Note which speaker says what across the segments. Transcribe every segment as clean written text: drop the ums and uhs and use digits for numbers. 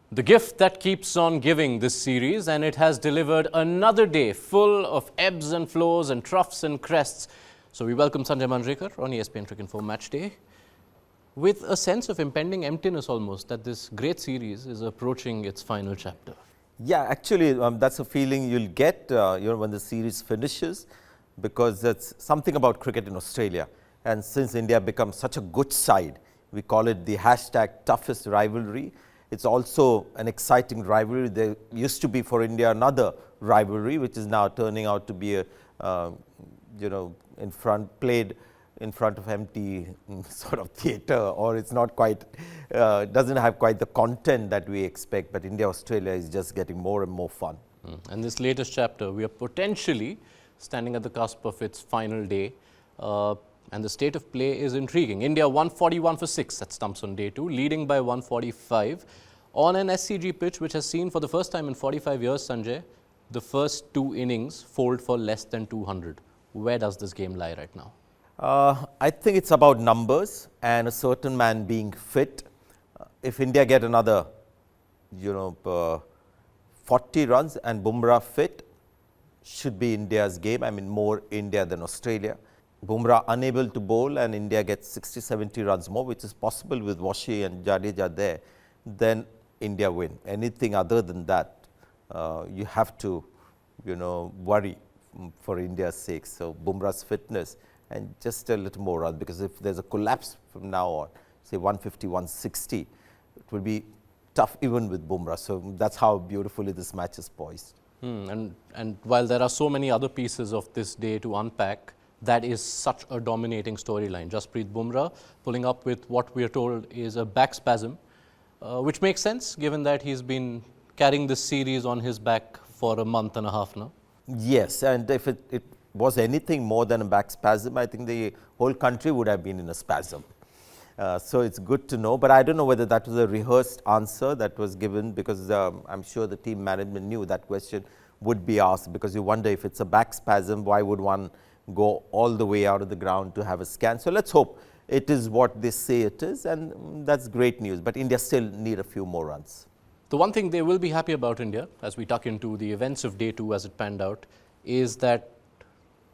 Speaker 1: The gift that keeps on giving this series, and it has delivered another day full of ebbs and flows and troughs and crests. So we welcome Sanjay Manjrekar on ESPN Cricinfo Match Day with a sense of impending emptiness almost that this great series is approaching its final chapter.
Speaker 2: Yeah, actually, that's a feeling you'll get when the series finishes, because that's something about cricket in Australia. And since India becomes such a good side, we call it the #toughest rivalry. It's also an exciting rivalry. There used to be for India another rivalry, which is now turning out to be played in front of empty sort of theatre, or it's not quite, doesn't have quite the content that we expect. But India-Australia is just getting more and more fun.
Speaker 1: And this latest chapter, we are potentially standing at the cusp of its final day. And the state of play is intriguing. India 141 for 6 at stumps on day 2, leading by 145 on an SCG pitch which has seen for the first time in 45 years, Sanjay, the first 2 innings fold for less than 200. Where does this game lie right now?
Speaker 2: I think it's about numbers and a certain man being fit. If India get another, 40 runs and Bumrah fit, should be India's game. I mean, more India than Australia. Bumrah unable to bowl and India gets 60-70 runs more, which is possible with Washi and Jadeja there, then India win. Anything other than that, you have to, worry for India's sake. So Bumrah's fitness and just a little more runs, because if there's a collapse from now on, say 150, 160, it will be tough even with Bumrah. So that's how beautifully this match is poised.
Speaker 1: And while there are so many other pieces of this day to unpack, that is such a dominating storyline. Jasprit Bumrah pulling up with what we are told is a back spasm, which makes sense given that he's been carrying this series on his back for a month and a half now.
Speaker 2: Yes, and if it was anything more than a back spasm, I think the whole country would have been in a spasm. So it's good to know, but I don't know whether that was a rehearsed answer that was given, because I'm sure the team management knew that question would be asked, because you wonder if it's a back spasm, why would one go all the way out of the ground to have a scan. So let's hope it is what they say it is, and that's great news. But India still need a few more runs.
Speaker 1: The one thing they will be happy about, India, as we tuck into the events of day 2 as it panned out, is that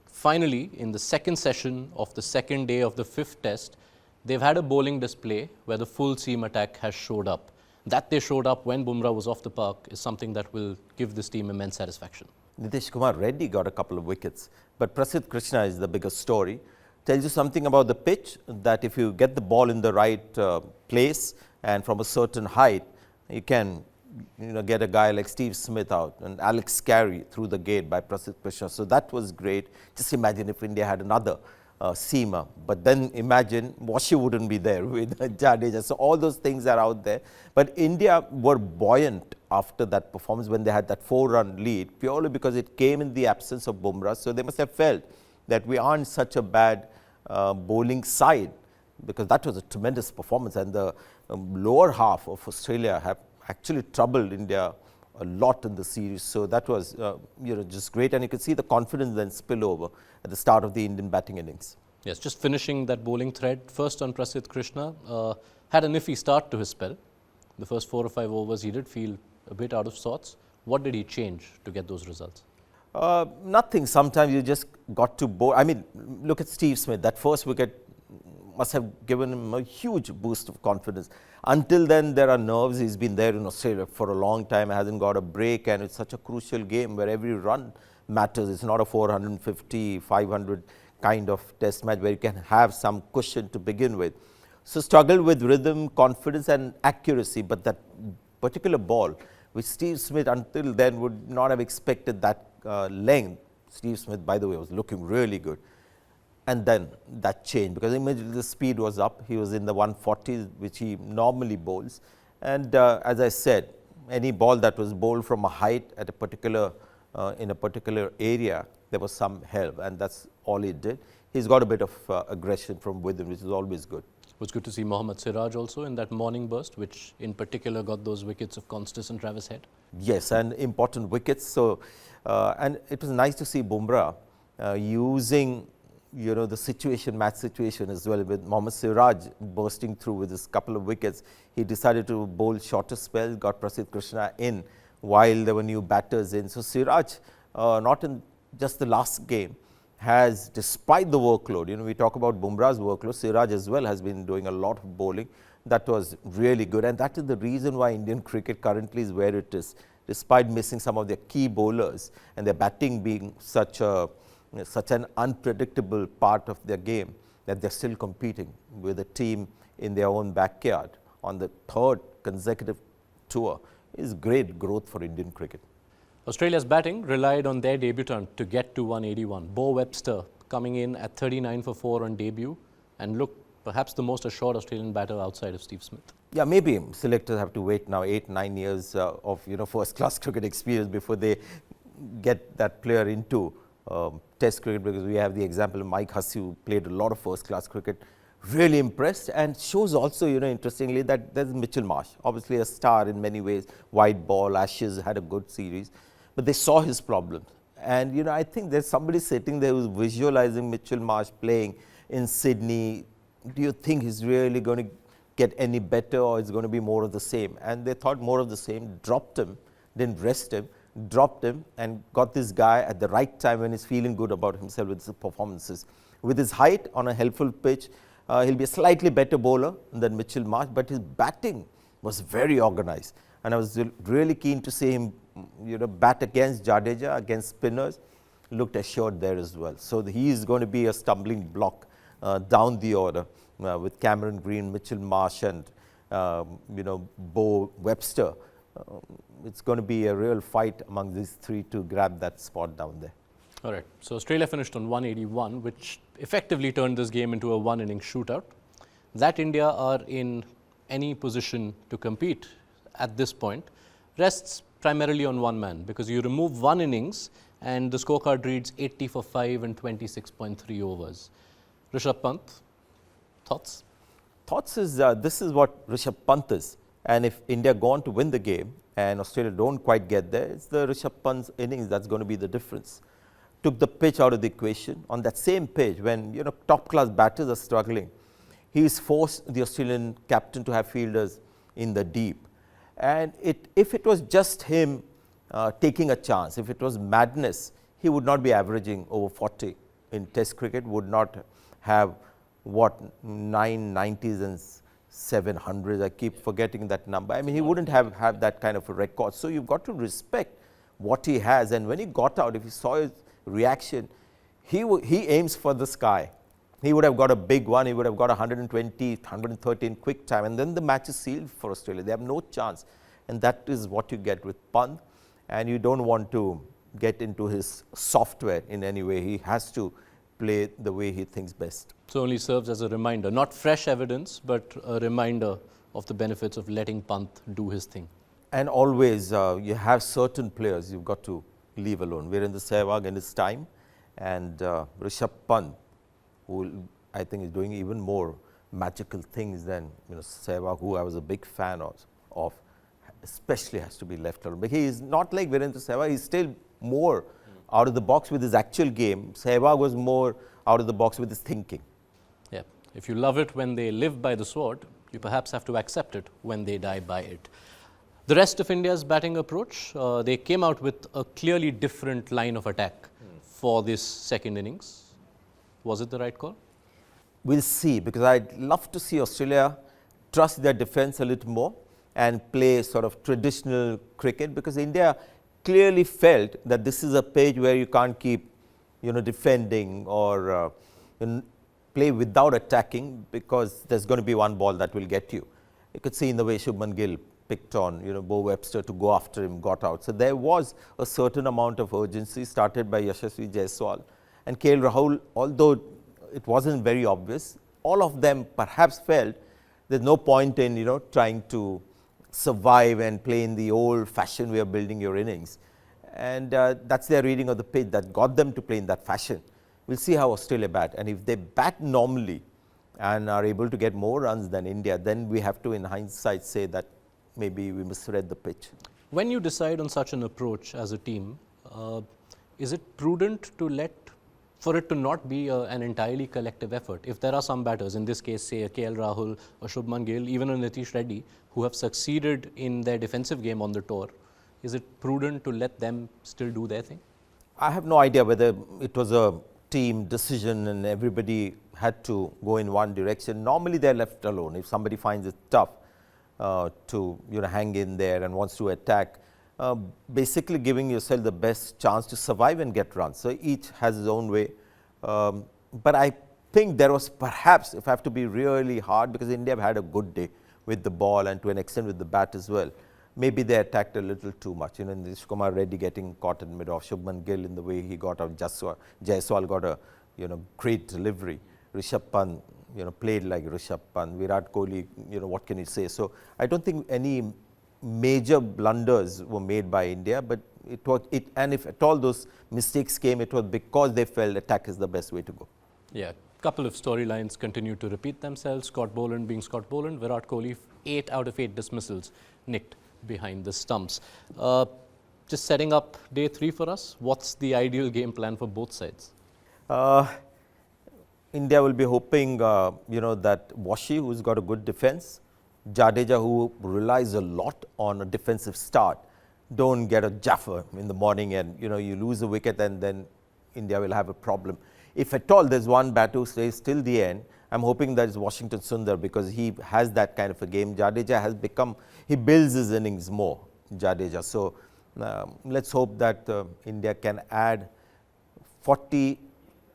Speaker 1: finally in the second session of the second day of the 5th test, they've had a bowling display where the full seam attack has showed up. That they showed up when Bumrah was off the park is something that will give this team immense satisfaction.
Speaker 2: Nitish Reddy got a couple of wickets, but Prasidh Krishna is the biggest story. Tells you something about the pitch, that if you get the ball in the right place and from a certain height, you can get a guy like Steve Smith out and Alex Carey through the gate by Prasidh Krishna. So that was great. Just imagine if India had another seamer, but then imagine Washi wouldn't be there with Jadeja. So all those things are out there. But India were buoyant after that performance when they had that 4-run lead, purely because it came in the absence of Bumrah. So they must have felt that we aren't such a bad bowling side, because that was a tremendous performance. And the lower half of Australia have actually troubled India a lot in the series. So that was just great. And you could see the confidence then spill over at the start of the Indian batting innings.
Speaker 1: Yes, just finishing that bowling thread, first on Prasidh Krishna, had an iffy start to his spell. The first 4 or 5 overs he did feel a bit out of sorts. What did he change to get those results?
Speaker 2: Nothing. Sometimes you just got to bowl. I mean, look at Steve Smith. That first wicket must have given him a huge boost of confidence. Until then, there are nerves. He's been there in Australia for a long time, hasn't got a break, and it's such a crucial game where every run matters. It's not a 450, 500 kind of test match where you can have some cushion to begin with. So struggled with rhythm, confidence and accuracy, but that particular ball, which Steve Smith until then would not have expected that length. Steve Smith, by the way, was looking really good. And then that changed, because immediately the speed was up. He was in the 140s, which he normally bowls. And as I said, any ball that was bowled from a height at a particular, in a particular area, there was some help, and that's all he did. He's got a bit of aggression from within, which is always good.
Speaker 1: It was good to see Mohammed Siraj also in that morning burst, which in particular got those wickets of Konstas and Travis Head.
Speaker 2: Yes, and important wickets. So, and it was nice to see Bumrah using the situation, match situation as well, with Mohammed Siraj bursting through with his couple of wickets. He decided to bowl shorter spells, got Prasidh Krishna in while there were new batters in. So Siraj, not in just the last game, has, despite the workload, we talk about Bumrah's workload, Siraj as well has been doing a lot of bowling. That was really good, and that is the reason why Indian cricket currently is where it is, despite missing some of their key bowlers and their batting being such an unpredictable part of their game, that they're still competing with a team in their own backyard on the third consecutive tour. Is great growth for Indian cricket.
Speaker 1: Australia's batting relied on their debutant to get to 181. Beau Webster coming in at 39 for 4 on debut and looked perhaps the most assured Australian batter outside of Steve Smith.
Speaker 2: Yeah, maybe selectors have to wait now 8-9 years of first-class cricket experience before they get that player into Test cricket, because we have the example of Mike Hussey, who played a lot of first-class cricket, really impressed, and shows also, interestingly, that there's Mitchell Marsh, obviously a star in many ways, white ball, Ashes, had a good series, but they saw his problems. And, I think there's somebody sitting there who's visualizing Mitchell Marsh playing in Sydney. Do you think he's really going to get any better, or it's going to be more of the same? And they thought more of the same, dropped him, didn't rest him, dropped him, and got this guy at the right time when he's feeling good about himself with his performances. With his height on a helpful pitch, he'll be a slightly better bowler than Mitchell Marsh, but his batting was very organized. And I was really keen to see him bat against Jadeja, against spinners. Looked assured there as well. So he is going to be a stumbling block down the order with Cameron Green, Mitchell Marsh, and Beau Webster. It's going to be a real fight among these three to grab that spot down there.
Speaker 1: All right. So Australia finished on 181, which effectively turned this game into a one-inning shootout. That India are in any position to compete at this point rests primarily on one man, because you remove one innings and the scorecard reads 80 for 5 and 26.3 overs. Rishabh Pant, thoughts?
Speaker 2: Thoughts is this is what Rishabh Pant is, and if India go on to win the game and Australia don't quite get there, it's the Rishabh Pant's innings that's going to be the difference. Took the pitch out of the equation. On that same pitch, when top class batters are struggling, he's forced the Australian captain to have fielders in the deep. And if it was just him taking a chance, if it was madness, he would not be averaging over 40 in Test cricket, would not have 990s and 700s. I keep forgetting that number. I mean, he wouldn't have that kind of a record. So you've got to respect what he has. And when he got out, if you saw his reaction, he aims for the sky. He would have got a big one. He would have got 120, 113 quick time, and then the match is sealed for Australia. They have no chance, and that is what you get with Pant. And you don't want to get into his software in any way. He has to play the way he thinks best.
Speaker 1: So only serves as a reminder, not fresh evidence, but a reminder of the benefits of letting Pant do his thing.
Speaker 2: And always you have certain players you've got to leave alone. Virendra Sehwag in his time, and Rishabh Pant, who I think is doing even more magical things than Sehwag, who I was a big fan of, especially has to be left alone. But he is not like Virendra Sehwag. He's still more out of the box with his actual game. Sehwag was more out of the box with his thinking.
Speaker 1: Yeah. If you love it when they live by the sword, you perhaps have to accept it when they die by it. The rest of India's batting approach, they came out with a clearly different line of attack for this second innings. Was it the right call?
Speaker 2: We'll see, because I'd love to see Australia trust their defense a little more and play sort of traditional cricket, because India clearly felt that this is a page where you can't keep defending or play without attacking, because there's going to be one ball that will get you. You could see in the way Shubman Gill picked on Beau Webster to go after him, got out. So there was a certain amount of urgency started by Yashasvi, Jaiswal and Rahul, although it wasn't very obvious. All of them perhaps felt there's no point in trying to survive and play in the old-fashioned way of building your innings. And that's their reading of the pitch that got them to play in that fashion. We'll see how Australia bat. And if they bat normally and are able to get more runs than India, then we have to, in hindsight, say that maybe we misread the pitch.
Speaker 1: When you decide on such an approach as a team, is it prudent to let for it to not be an entirely collective effort. If there are some batters, in this case, say a KL Rahul or Shubman Gill, even a Nitish Reddy, who have succeeded in their defensive game on the tour, is it prudent to let them still do their thing?
Speaker 2: I have no idea whether it was a team decision and everybody had to go in one direction. Normally they're left alone. If somebody finds it tough to hang in there and wants to attack, basically giving yourself the best chance to survive and get runs. So each has his own way. But I think there was perhaps, if I have to be really hard, because India have had a good day with the ball and to an extent with the bat as well. Maybe they attacked a little too much. Nitish Reddy getting caught in the middle of Shubman Gill in the way he got out. Jaiswal got a great delivery. Rishabh Pant played like Rishabh Pant. Virat Kohli, what can you say? So I don't think any major blunders were made by India, but and if at all those mistakes came, it was because they felt attack is the best way to go.
Speaker 1: Yeah, a couple of storylines continue to repeat themselves. Scott Boland being Scott Boland, Virat Kohli, 8 out of 8 dismissals nicked behind the stumps. Just setting up day 3 for us, what's the ideal game plan for both sides?
Speaker 2: India will be hoping, that Washi, who's got a good defense, Jadeja, who relies a lot on a defensive start, don't get a jaffer in the morning and, you lose a wicket and then India will have a problem. If at all there's one batter who stays till the end, I'm hoping that is Washington Sundar, because he has that kind of a game. Jadeja has become, he builds his innings more, Jadeja. So let's hope that India can add 40,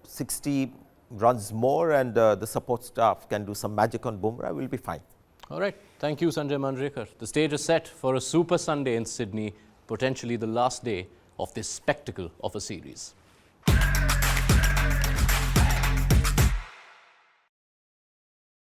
Speaker 2: 60 runs more and the support staff can do some magic on Bumrah, we'll be fine.
Speaker 1: All right. Thank you, Sanjay Manjrekar. The stage is set for a Super Sunday in Sydney, potentially the last day of this spectacle of a series.